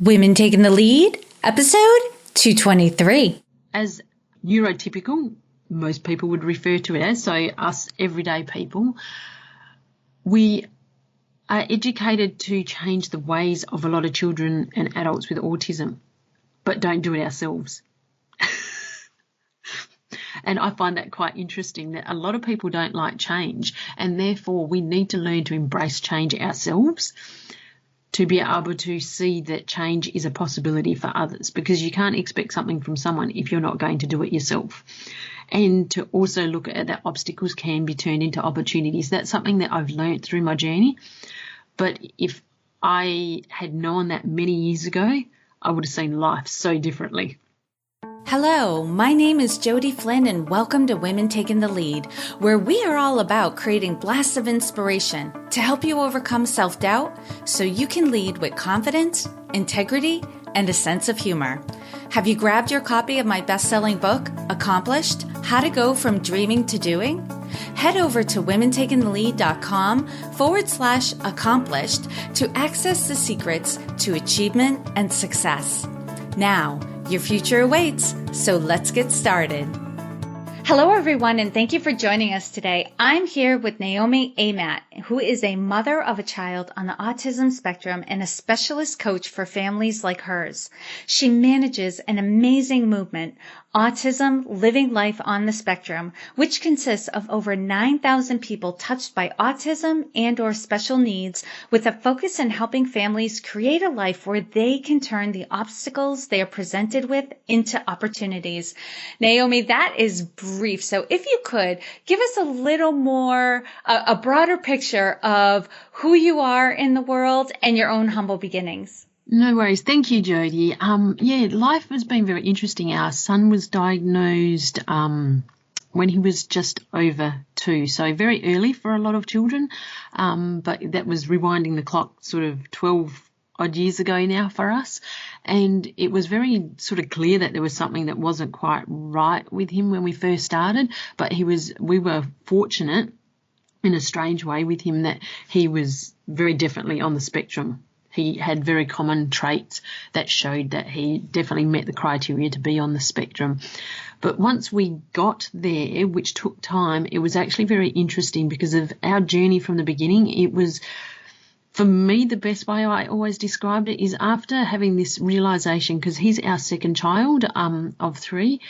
Women Taking the Lead, episode 223. As neurotypical, most people would refer to it as, so us everyday people, we are educated to change the ways of a lot of children and adults with autism, but don't do it ourselves. And I find that quite interesting that a lot of people don't like change, and therefore we need to learn to embrace change ourselves to be able to see that change is a possibility for others, because you can't expect something from someone if you're not going to do it yourself. And to also look at that obstacles can be turned into opportunities. That's something that I've learned through my journey. But if I had known that many years ago, I would have seen life so differently. Hello, my name is Jody Flynn and welcome to Women Taking the Lead, where we are all about creating blasts of inspiration to help you overcome self-doubt so you can lead with confidence, integrity, and a sense of humor. Have you grabbed your copy of my best-selling book, Accomplished: How to Go From Dreaming to Doing? Head over to womentakingthelead.com/accomplished to access the secrets to achievement and success. Now, your future awaits, so let's get started. Hello, everyone, and thank you for joining us today. I'm here with Naomi Amat, who is a mother of a child on the autism spectrum and a specialist coach for families like hers. She manages an amazing movement, Autism Living Life on the Spectrum, which consists of over 9,000 people touched by autism and or special needs, with a focus in helping families create a life where they can turn the obstacles they are presented with into opportunities. Naomi, that is brief. So if you could give us a little more, a broader picture of who you are in the world and your own humble beginnings. No worries. Thank you, Jody. Life has been very interesting. Our son was diagnosed when he was just over 2, so very early for a lot of children, but that was rewinding the clock sort of 12 odd years ago now for us, and it was very sort of clear that there was something that wasn't quite right with him when we first started, but we were fortunate in a strange way with him that he was very definitely on the spectrum. He had very common traits that showed that he definitely met the criteria to be on the spectrum. But once we got there, which took time, it was actually very interesting because of our journey from the beginning. It was, for me, the best way I always described it is after having this realization, because he's our second child of 3.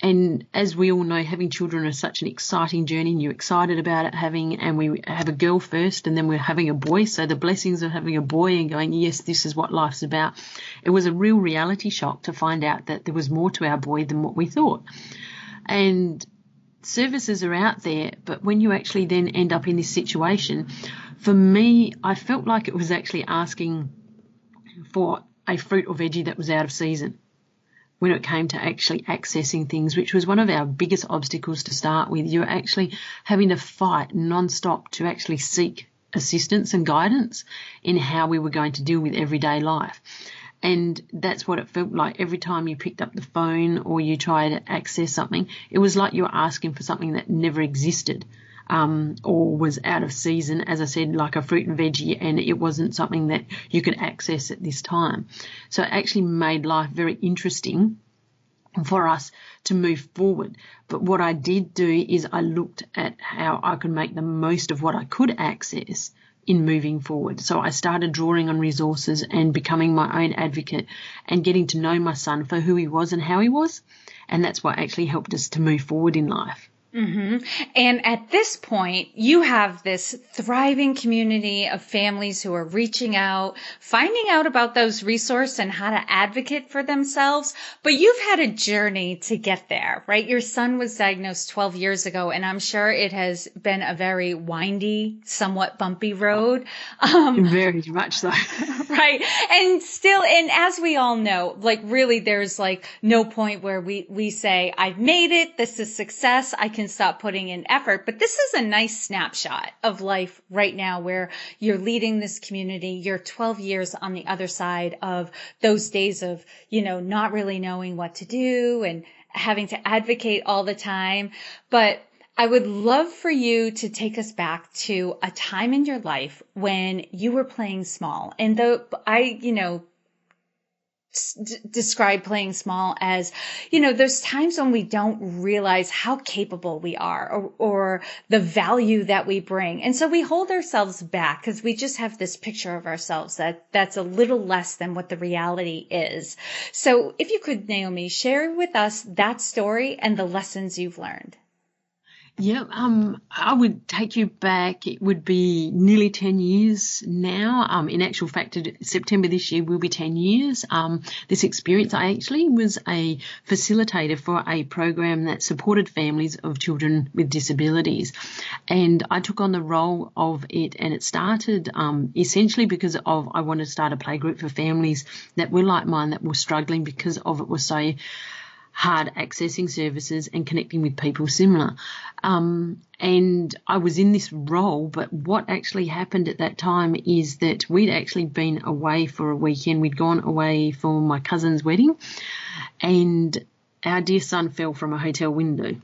And as we all know, having children is such an exciting journey, and you're excited about it and we have a girl first and then we're having a boy. So the blessings of having a boy and going, yes, this is what life's about. It was a real reality shock to find out that there was more to our boy than what we thought. And services are out there, but when you actually then end up in this situation, for me, I felt like it was actually asking for a fruit or veggie that was out of season when it came to actually accessing things, which was one of our biggest obstacles to start with. You're actually having to fight non-stop to actually seek assistance and guidance in how we were going to deal with everyday life. And that's what it felt like. Every time you picked up the phone or you tried to access something, it was like you were asking for something that never existed. Or was out of season, as I said, like a fruit and veggie, and it wasn't something that you could access at this time. So it actually made life very interesting for us to move forward. But what I did do is I looked at how I could make the most of what I could access in moving forward. So I started drawing on resources and becoming my own advocate and getting to know my son for who he was and how he was. And that's what actually helped us to move forward in life. Mm-hmm. And at this point, you have this thriving community of families who are reaching out, finding out about those resources and how to advocate for themselves. But you've had a journey to get there, right? Your son was diagnosed 12 years ago, and I'm sure it has been a very windy, somewhat bumpy road. Very much so. Right. And still, and as we all know, like really there's like no point where we say, I've made it, this is success, I can stop putting in effort. But this is a nice snapshot of life right now where you're leading this community. You're 12 years on the other side of those days of, not really knowing what to do and having to advocate all the time. But I would love for you to take us back to a time in your life when you were playing small. And describe playing small as, those times when we don't realize how capable we are or the value that we bring. And so we hold ourselves back because we just have this picture of ourselves that's a little less than what the reality is. So if you could, Naomi, share with us that story and the lessons you've learned. Yeah, I would take you back. It would be nearly 10 years now. In actual fact, September this year will be 10 years. This experience, I actually was a facilitator for a program that supported families of children with disabilities. And I took on the role of it, and it started essentially because of I wanted to start a playgroup for families that were like mine, that were struggling because of it was so hard accessing services and connecting with people similar. And I was in this role, but what actually happened at that time is that we'd actually been away for a weekend. We'd gone away for my cousin's wedding, and our dear son fell from a hotel window,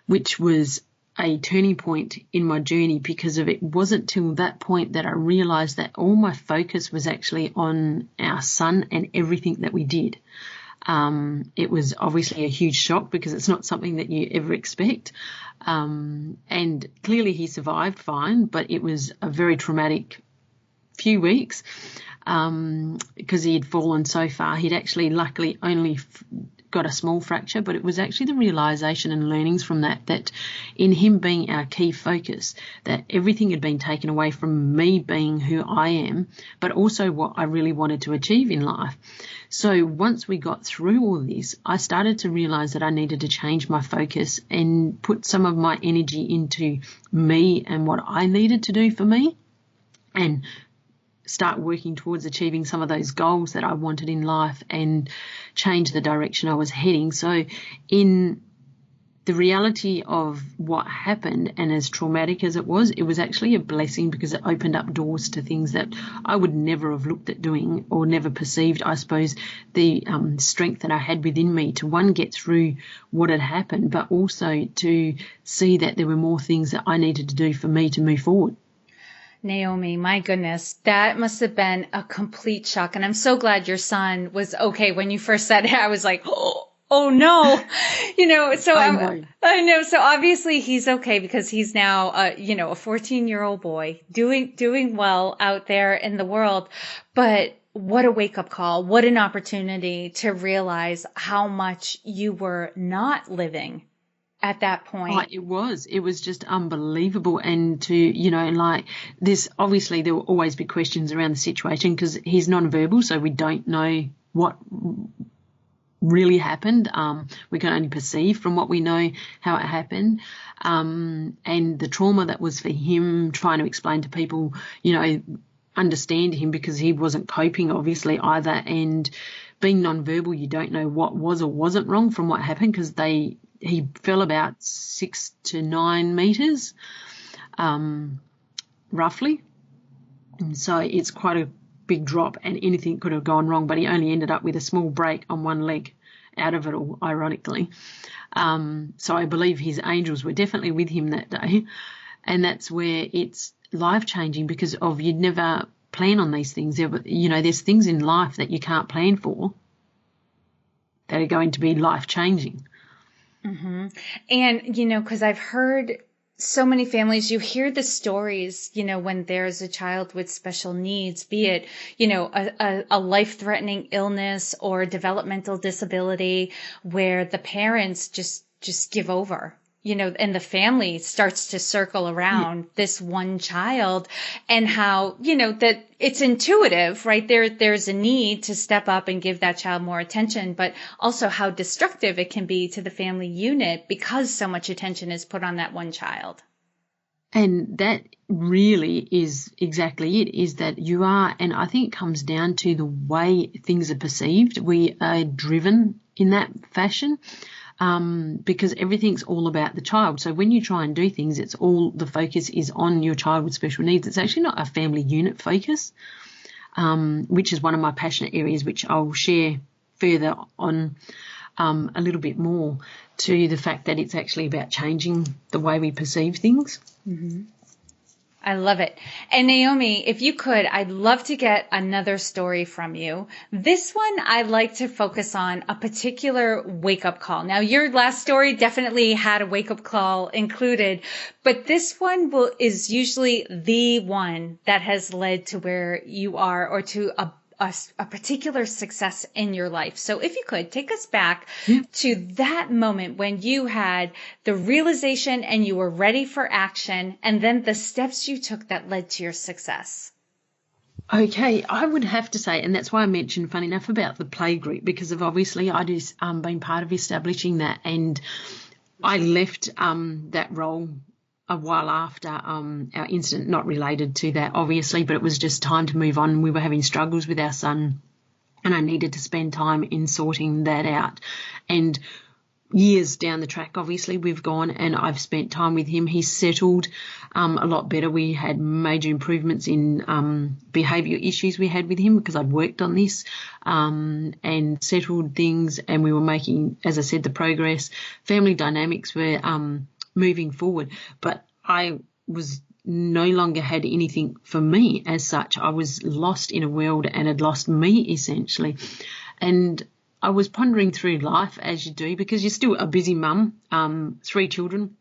which was a turning point in my journey, because of it wasn't till that point that I realised that all my focus was actually on our son and everything that we did. It was obviously a huge shock because it's not something that you ever expect. And clearly he survived fine, but it was a very traumatic few weeks because he had fallen so far. He'd actually luckily only got a small fracture, but it was actually the realisation and learnings from that in him being our key focus, that everything had been taken away from me being who I am, but also what I really wanted to achieve in life. So once we got through all this, I started to realise that I needed to change my focus and put some of my energy into me and what I needed to do for me, and start working towards achieving some of those goals that I wanted in life and change the direction I was heading. So in the reality of what happened, and as traumatic as it was actually a blessing, because it opened up doors to things that I would never have looked at doing or never perceived, I suppose, the strength that I had within me to, one, get through what had happened, but also to see that there were more things that I needed to do for me to move forward. Naomi, my goodness, that must have been a complete shock. And I'm so glad your son was okay. When you first said it, I was like, oh no, so I know. So obviously he's okay, because he's now, a 14-year-old boy doing well out there in the world. But what a wake up call. What an opportunity to realize how much you were not living at that point. It was just unbelievable. And to, like this, obviously there will always be questions around the situation because he's nonverbal, so we don't know what really happened. We can only perceive from what we know how it happened. And the trauma that was for him, trying to explain to people, understand him, because he wasn't coping obviously either. And being nonverbal, you don't know what was or wasn't wrong from what happened, because he fell about 6 to 9 meters, roughly. And so it's quite a big drop, and anything could have gone wrong, but he only ended up with a small break on one leg out of it all, ironically. So I believe his angels were definitely with him that day. And that's where it's life-changing, because you'd never plan on these things. There's things in life that you can't plan for that are going to be life-changing. Mm-hmm. And, because I've heard so many families, you hear the stories, when there's a child with special needs, be it, a life-threatening illness or developmental disability, where the parents just give over, and the family starts to circle around this one child, and how, that it's intuitive, right? There's a need to step up and give that child more attention, but also how destructive it can be to the family unit because so much attention is put on that one child. And that really is exactly it, is that you are, and I think it comes down to the way things are perceived. We are driven in that fashion. Because everything's all about the child. So when you try and do things, the focus is on your child with special needs. It's actually not a family unit focus, which is one of my passionate areas, which I'll share further on a little bit more, to the fact that it's actually about changing the way we perceive things. Mm-hmm. I love it. And Naomi, if you could, I'd love to get another story from you. This one, I'd like to focus on a particular wake-up call. Now, your last story definitely had a wake-up call included, but this one is usually the one that has led to where you are or to a particular success in your life. So if you could take us back to that moment when you had the realization and you were ready for action, and then the steps you took that led to your success. Okay, I would have to say, and that's why I mentioned, funny enough, about the play group, because of obviously I just been part of establishing that, and I left that role a while after our incident, not related to that, obviously, but it was just time to move on. We were having struggles with our son, and I needed to spend time in sorting that out. And years down the track, obviously, we've gone and I've spent time with him. He's settled a lot better. We had major improvements in behavioural issues we had with him because I'd worked on this and settled things, and we were making, as I said, the progress. Family dynamics were moving forward, but I was no longer had anything for me as such. I was lost in a world and had lost me essentially. And I was pondering through life, as you do, because you're still a busy mum, 3 children,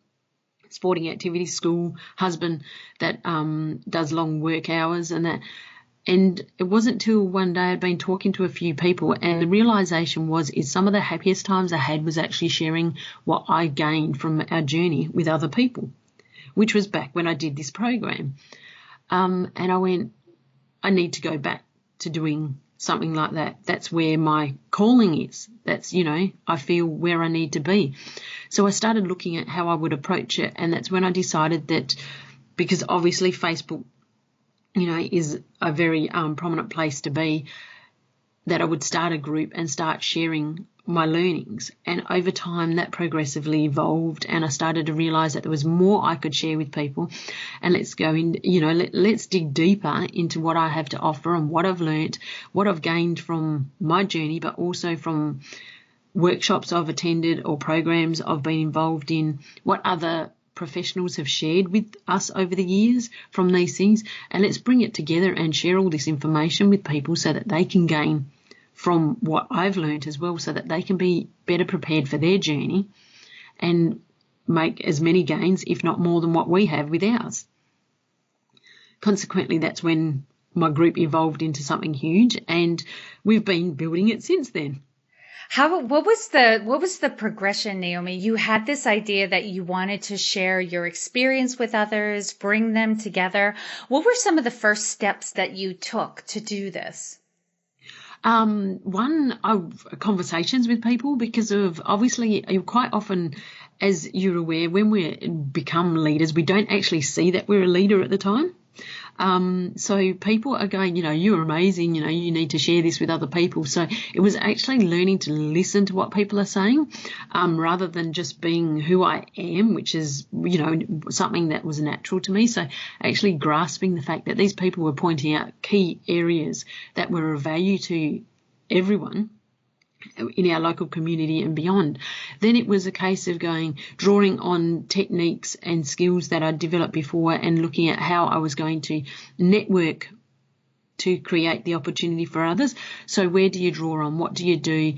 sporting activities, school, husband that does long work hours and that. And it wasn't till one day I'd been talking to a few people, and the realisation is some of the happiest times I had was actually sharing what I gained from our journey with other people, which was back when I did this program. And I went, I need to go back to doing something like that. That's where my calling is. That's, I feel where I need to be. So I started looking at how I would approach it, and that's when I decided that, because obviously Facebook, is a very prominent place to be, that I would start a group and start sharing my learnings. And over time that progressively evolved, and I started to realise that there was more I could share with people. And let's go in, let's dig deeper into what I have to offer and what I've learnt, what I've gained from my journey, but also from workshops I've attended or programs I've been involved in, what other professionals have shared with us over the years from these things. And let's bring it together and share all this information with people so that they can gain from what I've learned as well, so that they can be better prepared for their journey and make as many gains, if not more, than what we have with ours. Consequently, that's when my group evolved into something huge, and we've been building it since then. What was the progression, Naomi? You had this idea that you wanted to share your experience with others, bring them together. What were some of the first steps that you took to do this? Conversations with people, because of obviously quite often, as you're aware, when we become leaders, we don't actually see that we're a leader at the time. So people are going, you're amazing, you need to share this with other people. So it was actually learning to listen to what people are saying, rather than just being who I am, which is, something that was natural to me. So actually grasping the fact that these people were pointing out key areas that were of value to everyone in our local community and beyond. Then it was a case of drawing on techniques and skills that I'd developed before and looking at how I was going to network to create the opportunity for others. So where do you draw on? What do you do?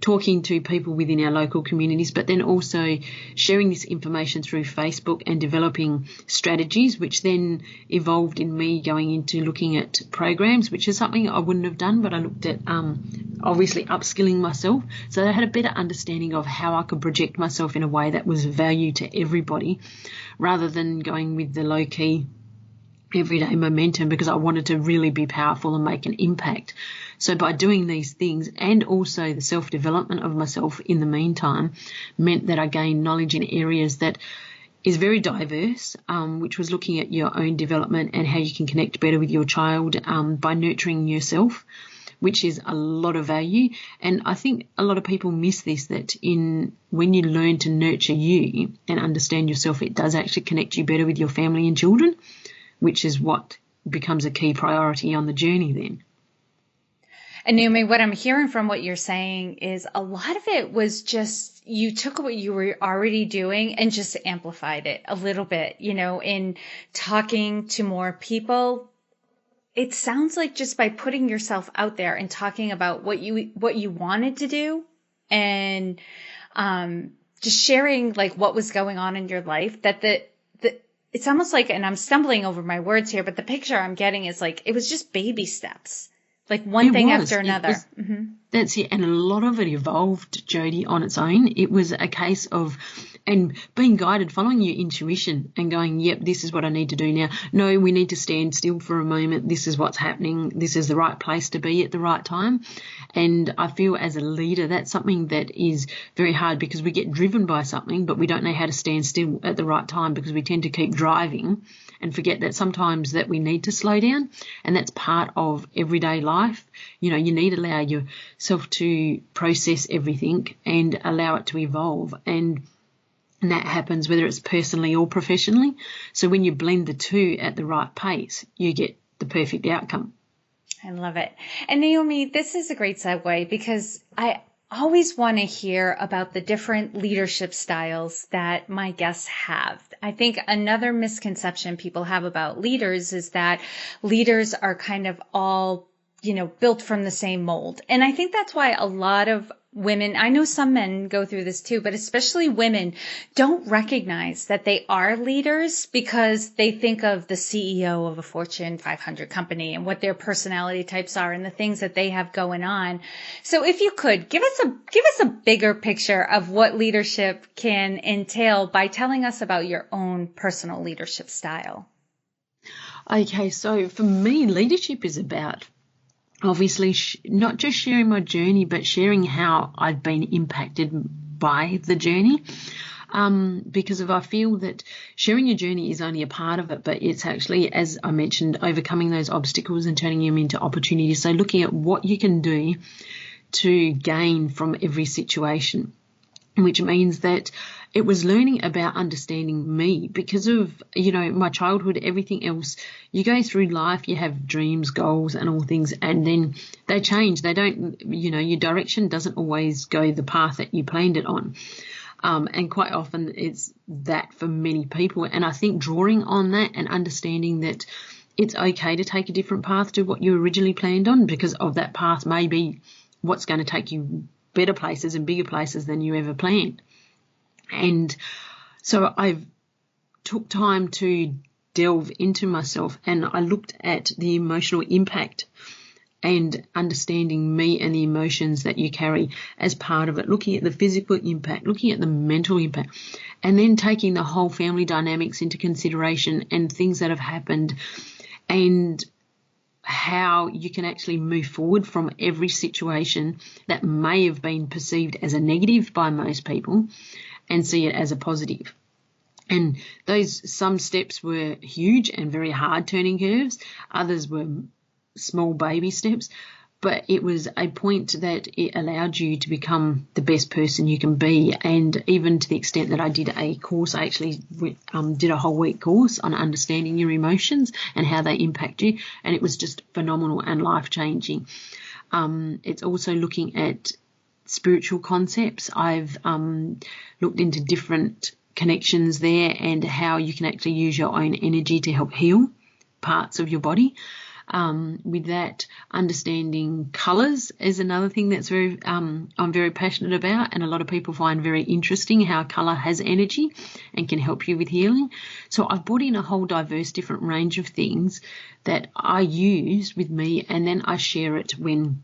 Talking to people within our local communities, but then also sharing this information through Facebook and developing strategies, which then evolved in me going into looking at programs, which is something I wouldn't have done, but I looked at obviously upskilling myself so that I had a better understanding of how I could project myself in a way that was of value to everybody, rather than going with the low-key everyday momentum, because I wanted to really be powerful and make an impact. So by doing these things, and also the self-development of myself in the meantime, meant that I gained knowledge in areas that is very diverse, which was looking at your own development and how you can connect better with your child by nurturing yourself, which is a lot of value. And I think a lot of people miss this, that when you learn to nurture you and understand yourself, it does actually connect you better with your family and children, which is what becomes a key priority on the journey then. And Naomi, what I'm hearing from what you're saying is a lot of it was just you took what you were already doing and just amplified it a little bit, in talking to more people. It sounds like just by putting yourself out there and talking about what you wanted to do and just sharing like what was going on in your life, that it's almost like, and I'm stumbling over my words here, but the picture I'm getting is like it was just baby steps, like one thing after another. That's it. And a lot of it evolved, Jody, on its own. It was a case of and being guided, following your intuition and going, yep, this is what I need to do now. No, we need to stand still for a moment. This is what's happening. This is the right place to be at the right time. And I feel as a leader, that's something that is very hard because we get driven by something, but we don't know how to stand still at the right time because we tend to keep driving and forget that sometimes that we need to slow down, and that's part of everyday life. You need to allow yourself to process everything and allow it to evolve, and that happens whether it's personally or professionally. So when you blend the two at the right pace, you get the perfect outcome. I love it. And Naomi, this is a great segue because I always want to hear about the different leadership styles that my guests have. I think another misconception people have about leaders is that leaders are kind of all, built from the same mold. And I think that's why a lot of women, I know some men go through this too, but especially women don't recognize that they are leaders because they think of the CEO of a Fortune 500 company and what their personality types are and the things that they have going on. So if you could give us a bigger picture of what leadership can entail by telling us about your own personal leadership style. Okay, so for me, leadership is about obviously not just sharing my journey, but sharing how I've been impacted by the journey. Because I feel that sharing your journey is only a part of it, but it's actually, as I mentioned, overcoming those obstacles and turning them into opportunities. So looking at what you can do to gain from every situation, which means that it was learning about understanding me because of, my childhood, everything else. You go through life, you have dreams, goals and all things, and then they change. They don't, your direction doesn't always go the path that you planned it on. And quite often it's that for many people. And I think drawing on that and understanding that it's okay to take a different path to what you originally planned on, because of that path may be what's going to take you better places and bigger places than you ever planned. And so I've took time to delve into myself, and I looked at the emotional impact and understanding me and the emotions that you carry as part of it, looking at the physical impact, looking at the mental impact, and then taking the whole family dynamics into consideration and things that have happened and how you can actually move forward from every situation that may have been perceived as a negative by most people and see it as a positive. And some steps were huge and very hard turning curves. Others were small baby steps, but it was a point that it allowed you to become the best person you can be. And even to the extent that I did a course, I actually did a whole week course on understanding your emotions and how they impact you. And it was just phenomenal and life-changing. It's also looking at spiritual concepts. I've looked into different connections there and how you can actually use your own energy to help heal parts of your body. With that, understanding colours is another thing that's I'm very passionate about, and a lot of people find very interesting how colour has energy and can help you with healing. So I've brought in a whole diverse different range of things that I use with me, and then I share it when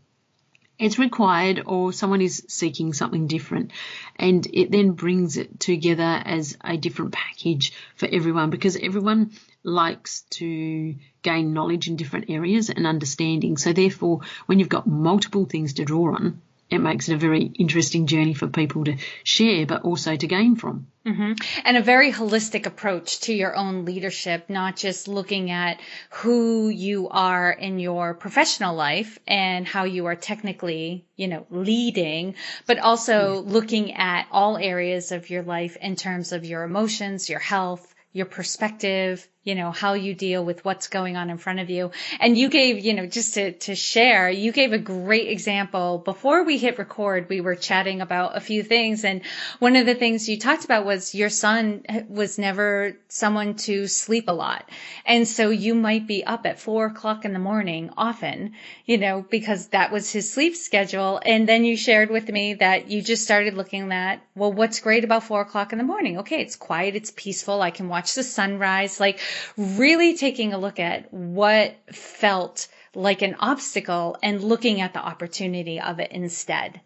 it's required or someone is seeking something different, and it then brings it together as a different package for everyone, because everyone likes to gain knowledge in different areas and understanding. So therefore, when you've got multiple things to draw on, it makes it a very interesting journey for people to share, but also to gain from. Mm-hmm. And a very holistic approach to your own leadership, not just looking at who you are in your professional life and how you are technically, leading, but also looking at all areas of your life in terms of your emotions, your health, your perspective, how you deal with what's going on in front of you. And you gave, just to share, you gave a great example. Before we hit record, we were chatting about a few things. And one of the things you talked about was your son was never someone to sleep a lot. And so you might be up at 4:00 in the morning often, because that was his sleep schedule. And then you shared with me that you just started looking at, well, what's great about 4:00 in the morning? Okay, it's quiet, it's peaceful. I can watch the sunrise. Like, really taking a look at what felt like an obstacle and looking at the opportunity of it instead.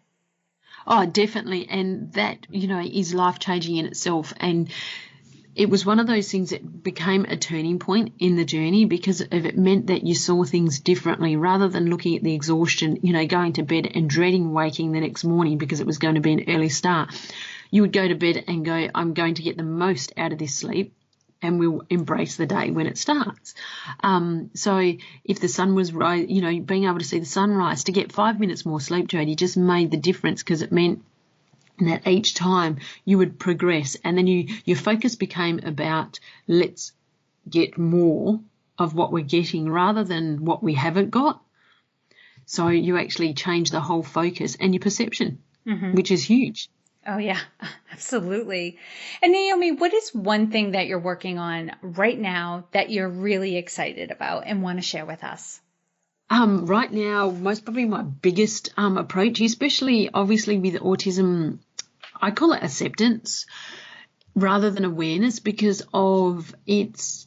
Oh, definitely. And that, is life-changing in itself. And it was one of those things that became a turning point in the journey because it meant that you saw things differently rather than looking at the exhaustion, going to bed and dreading waking the next morning because it was going to be an early start. You would go to bed and go, I'm going to get the most out of this sleep, and we'll embrace the day when it starts. So if the sun was being able to see the sunrise, to get 5 minutes more sleep, Jodie, just made the difference because it meant that each time you would progress, and then your focus became about let's get more of what we're getting rather than what we haven't got. So you actually change the whole focus and your perception, which is huge. Oh, yeah, absolutely. And Naomi, what is one thing that you're working on right now that you're really excited about and want to share with us? Right now, most probably my biggest approach, especially obviously with autism, I call it acceptance rather than awareness because of its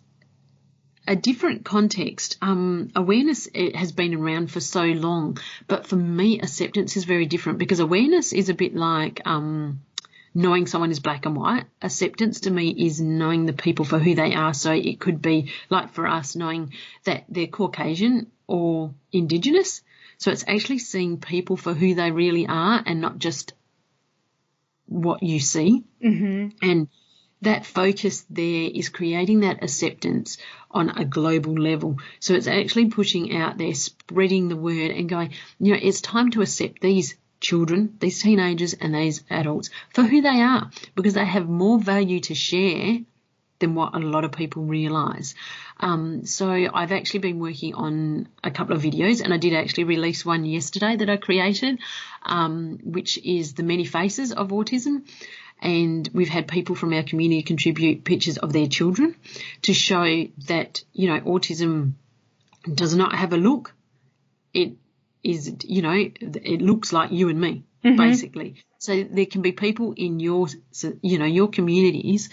a different context. Awareness has been around for so long, but for me, acceptance is very different because awareness is a bit like knowing someone is black and white. Acceptance to me is knowing the people for who they are. So it could be like for us knowing that they're Caucasian or Indigenous. So it's actually seeing people for who they really are and not just what you see. And that focus there is creating that acceptance on a global level. So it's actually pushing out there, spreading the word and going, it's time to accept these children, these teenagers and these adults for who they are because they have more value to share than what a lot of people realise. So I've actually been working on a couple of videos and I did actually release one yesterday that I created, which is the many faces of autism. And we've had people from our community contribute pictures of their children to show that, autism does not have a look. It is, it looks like you and me, basically. So there can be people in your communities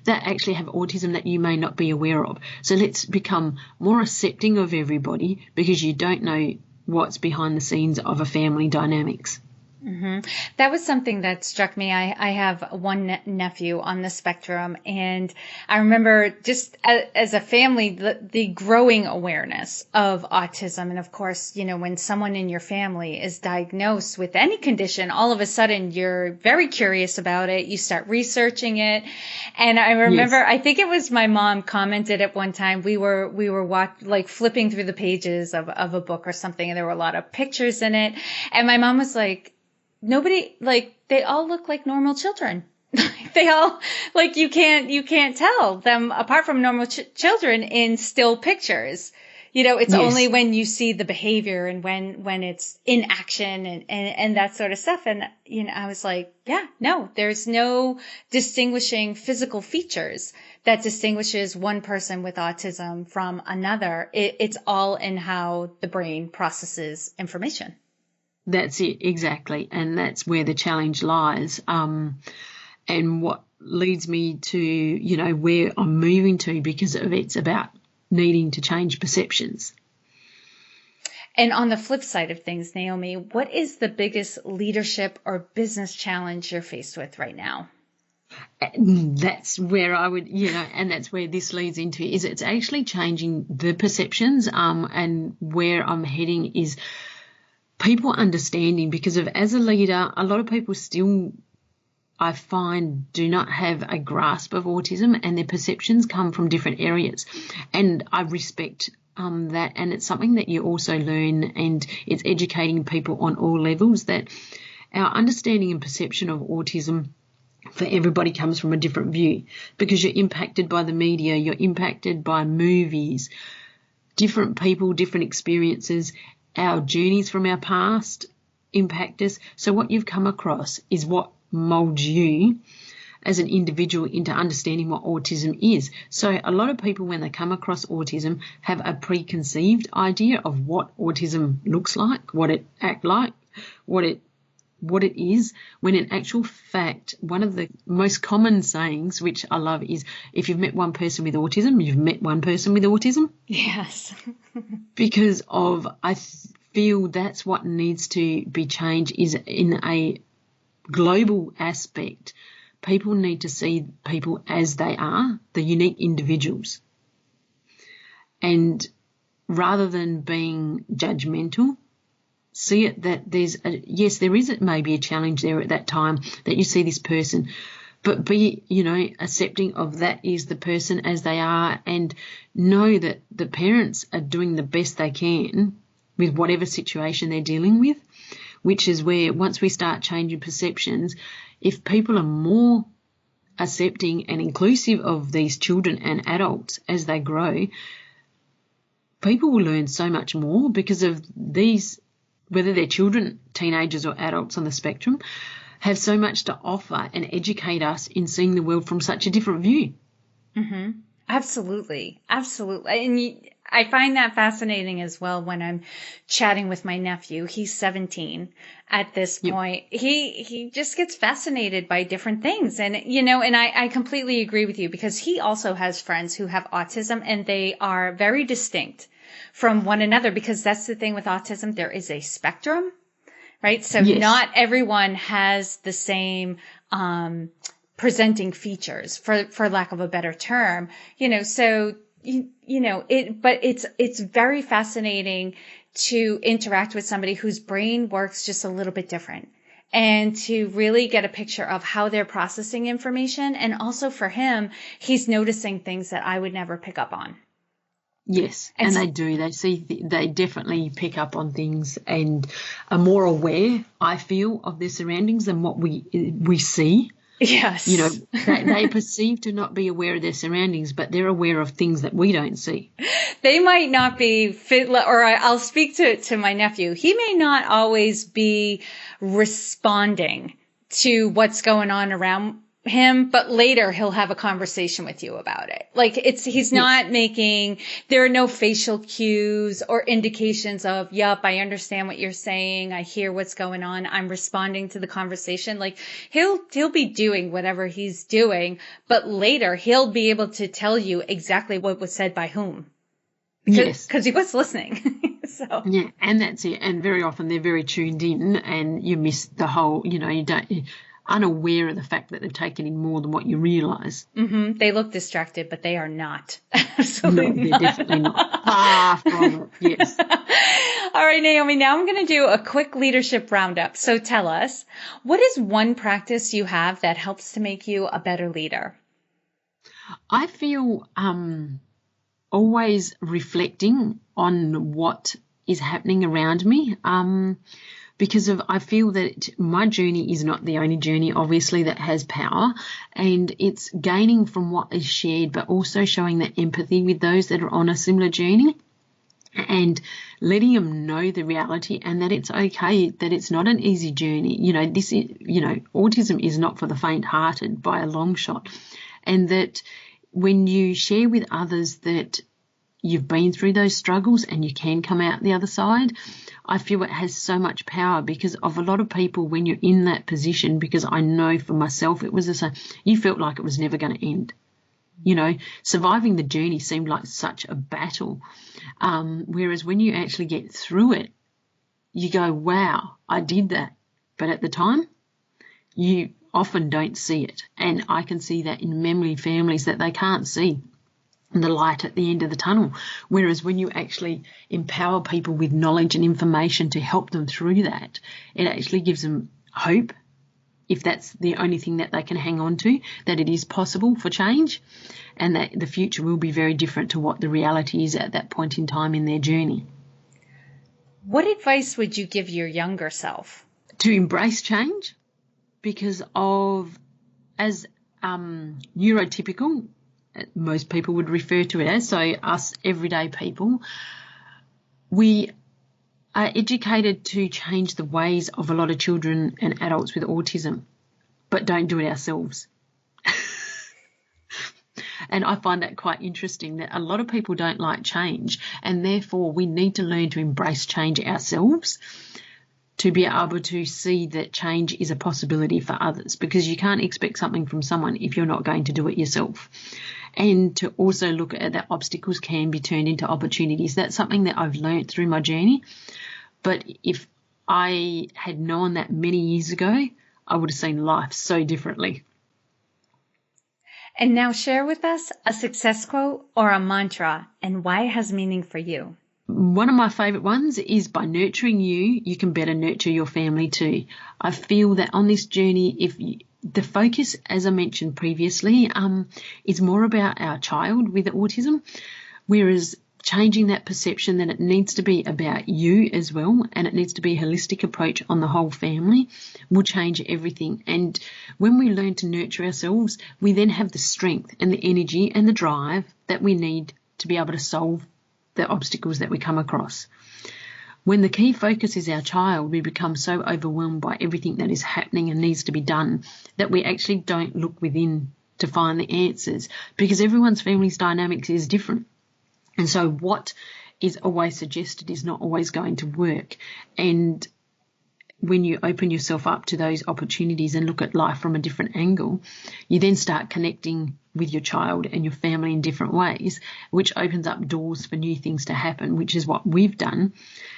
that actually have autism that you may not be aware of. So let's become more accepting of everybody because you don't know what's behind the scenes of a family dynamics. That was something that struck me. I have one nephew on the spectrum, and I remember just as a family, the growing awareness of autism. And of course, when someone in your family is diagnosed with any condition, all of a sudden you're very curious about it. You start researching it. And I remember, yes. I think it was my mom commented at one time, we were flipping through the pages of a book or something, and there were a lot of pictures in it. And my mom was like, nobody, they all look like normal children. They all, you can't tell them apart from normal children in still pictures. It's yes. only when you see the behavior and when it's in action and that sort of stuff. And, I was like, yeah, no, there's no distinguishing physical features that distinguishes one person with autism from another. It's all in how the brain processes information. That's it, exactly. And that's where the challenge lies. And what leads me to, where I'm moving to because of it's about needing to change perceptions. And on the flip side of things, Naomi, what is the biggest leadership or business challenge you're faced with right now? That's where I would, and that's where this leads into is it's actually changing the perceptions and where I'm heading is people understanding because as a leader, a lot of people still, I find, do not have a grasp of autism and their perceptions come from different areas. And I respect that, and it's something that you also learn, and it's educating people on all levels that our understanding and perception of autism for everybody comes from a different view, because you're impacted by the media, you're impacted by movies, different people, different experiences, our journeys from our past impact us. So what you've come across is what molds you as an individual into understanding what autism is. So a lot of people, when they come across autism, have a preconceived idea of what autism looks like, what it acts like, what it is, when in actual fact, one of the most common sayings, which I love, is if you've met one person with autism, you've met one person with autism. Yes. Because I feel that's what needs to be changed, is in a global aspect. People need to see people as they are, the unique individuals. And rather than being judgmental, see it that there is maybe a challenge there at that time that you see this person, but be, accepting of that is the person as they are, and know that the parents are doing the best they can with whatever situation they're dealing with, which is where once we start changing perceptions, if people are more accepting and inclusive of these children and adults as they grow, people will learn so much more because of these, whether they're children, teenagers or adults on the spectrum, have so much to offer and educate us in seeing the world from such a different view. Mm-hmm. Absolutely. Absolutely. And I find that fascinating as well when I'm chatting with my nephew. He's 17 at this point. Yep. He just gets fascinated by different things. And, and I completely agree with you, because he also has friends who have autism, and they are very distinct from one another, because that's the thing with autism. There is a spectrum, right? So yes. Not everyone has the same, presenting features, for lack of a better term, so, but it's very fascinating to interact with somebody whose brain works just a little bit different, and to really get a picture of how they're processing information. And also for him, he's noticing things that I would never pick up on. Yes, and they do. They definitely pick up on things and are more aware, I feel, of their surroundings than what we see. Yes. They perceive to not be aware of their surroundings, but they're aware of things that we don't see. They might not be fit, or I'll speak to my nephew. He may not always be responding to what's going on around him, but later he'll have a conversation with you about it. Like he's not making, there are no facial cues or indications of, yup, I understand what you're saying. I hear what's going on. I'm responding to the conversation. Like he'll be doing whatever he's doing, but later he'll be able to tell you exactly what was said by whom. Because he was listening. So. Yeah, and that's it. And very often they're very tuned in, and you miss the whole, unaware of the fact that they're taking in more than what you realise. Mm-hmm. They look distracted, but they are not. Absolutely no, they're definitely not. Far from it, yes. All right, Naomi, now I'm going to do a quick leadership roundup. So tell us, what is one practice you have that helps to make you a better leader? I feel always reflecting on what is happening around me. Because I feel that my journey is not the only journey, obviously, that has power, and it's gaining from what is shared, but also showing that empathy with those that are on a similar journey, and letting them know the reality, and that it's okay, that it's not an easy journey. Autism is not for the faint-hearted by a long shot, and that when you share with others that you've been through those struggles and you can come out the other side, I feel it has so much power, because of a lot of people, when you're in that position, because I know for myself it was the same, you felt like it was never going to end. Surviving the journey seemed like such a battle. Whereas when you actually get through it, you go, wow, I did that. But at the time, you often don't see it. And I can see that in many families, that they can't see the light at the end of the tunnel. Whereas when you actually empower people with knowledge and information to help them through that, it actually gives them hope, if that's the only thing that they can hang on to, that it is possible for change, and that the future will be very different to what the reality is at that point in time in their journey. What advice would you give your younger self? To embrace change, because of as neurotypical, most people would refer to it as, so us everyday people, we are educated to change the ways of a lot of children and adults with autism, but don't do it ourselves. And I find that quite interesting, that a lot of people don't like change, and therefore we need to learn to embrace change ourselves to be able to see that change is a possibility for others, because you can't expect something from someone if you're not going to do it yourself. And to also look at that obstacles can be turned into opportunities. That's something that I've learned through my journey. But if I had known that many years ago, I would have seen life so differently. And now share with us a success quote or a mantra and why it has meaning for you. One of my favourite ones is, by nurturing you, you can better nurture your family too. I feel that on this journey, the focus, as I mentioned previously, is more about our child with autism, whereas changing that perception that it needs to be about you as well, and it needs to be a holistic approach on the whole family, will change everything. And when we learn to nurture ourselves, we then have the strength and the energy and the drive that we need to be able to solve the obstacles that we come across. When the key focus is our child, we become so overwhelmed by everything that is happening and needs to be done that we actually don't look within to find the answers, because everyone's family's dynamics is different. And so what is always suggested is not always going to work. And when you open yourself up to those opportunities and look at life from a different angle, you then start connecting with your child and your family in different ways, which opens up doors for new things to happen, which is what we've done,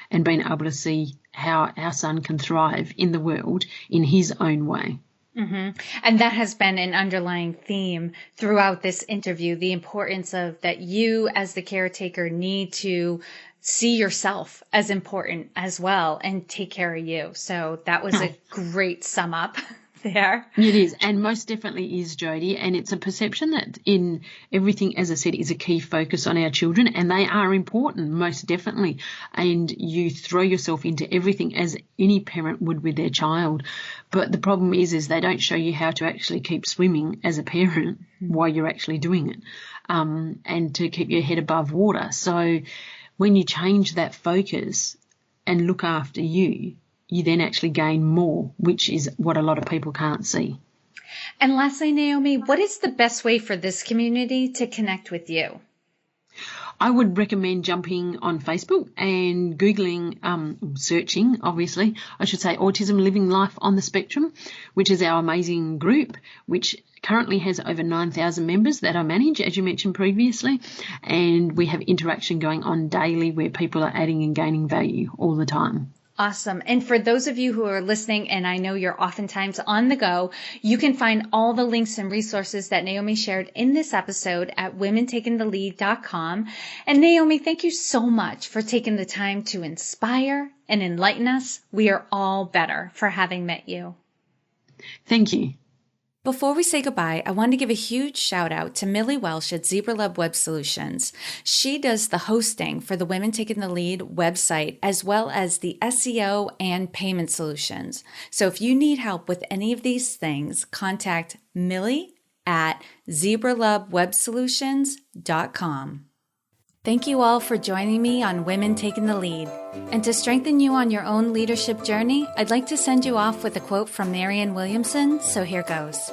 and been able to see how our son can thrive in the world in his own way. Mm-hmm. And that has been an underlying theme throughout this interview, the importance of that you as the caretaker need to see yourself as important as well and take care of you. So that was a great sum up there. It is, and most definitely is, Jodie. And it's a perception that in everything, as I said, is a key focus on our children, and they are important, most definitely. And you throw yourself into everything as any parent would with their child. But the problem is they don't show you how to actually keep swimming as a parent while you're actually doing it, and to keep your head above water. So when you change that focus and look after you, you then actually gain more, which is what a lot of people can't see. And lastly, Naomi, what is the best way for this community to connect with you? I would recommend jumping on Facebook and Googling, searching, obviously, I should say, Autism Living Life on the Spectrum, which is our amazing group, which currently has over 9,000 members that I manage, as you mentioned previously. And we have interaction going on daily where people are adding and gaining value all the time. Awesome. And for those of you who are listening, and I know you're oftentimes on the go, you can find all the links and resources that Naomi shared in this episode at womentakingthelead.com. And Naomi, thank you so much for taking the time to inspire and enlighten us. We are all better for having met you. Thank you. Before we say goodbye, I want to give a huge shout out to Millie Welsh at Zebra Lab Web Solutions. She does the hosting for the Women Taking the Lead website, as well as the SEO and payment solutions. So if you need help with any of these things, contact Millie at zebralabwebsolutions.com. Thank you all for joining me on Women Taking the Lead. And to strengthen you on your own leadership journey, I'd like to send you off with a quote from Marianne Williamson, so here goes.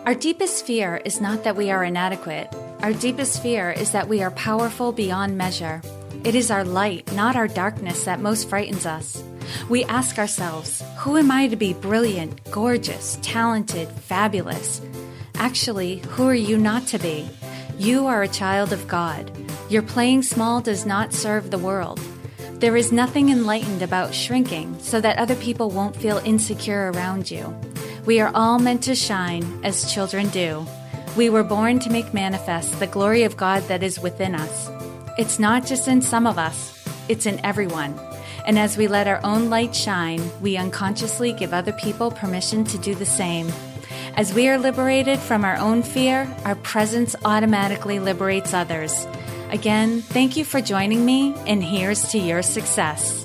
Our deepest fear is not that we are inadequate. Our deepest fear is that we are powerful beyond measure. It is our light, not our darkness, that most frightens us. We ask ourselves, who am I to be brilliant, gorgeous, talented, fabulous? Actually, who are you not to be? You are a child of God. Your playing small does not serve the world. There is nothing enlightened about shrinking so that other people won't feel insecure around you. We are all meant to shine as children do. We were born to make manifest the glory of God that is within us. It's not just in some of us, it's in everyone. And as we let our own light shine, we unconsciously give other people permission to do the same. As we are liberated from our own fear, our presence automatically liberates others. Again, thank you for joining me, and here's to your success.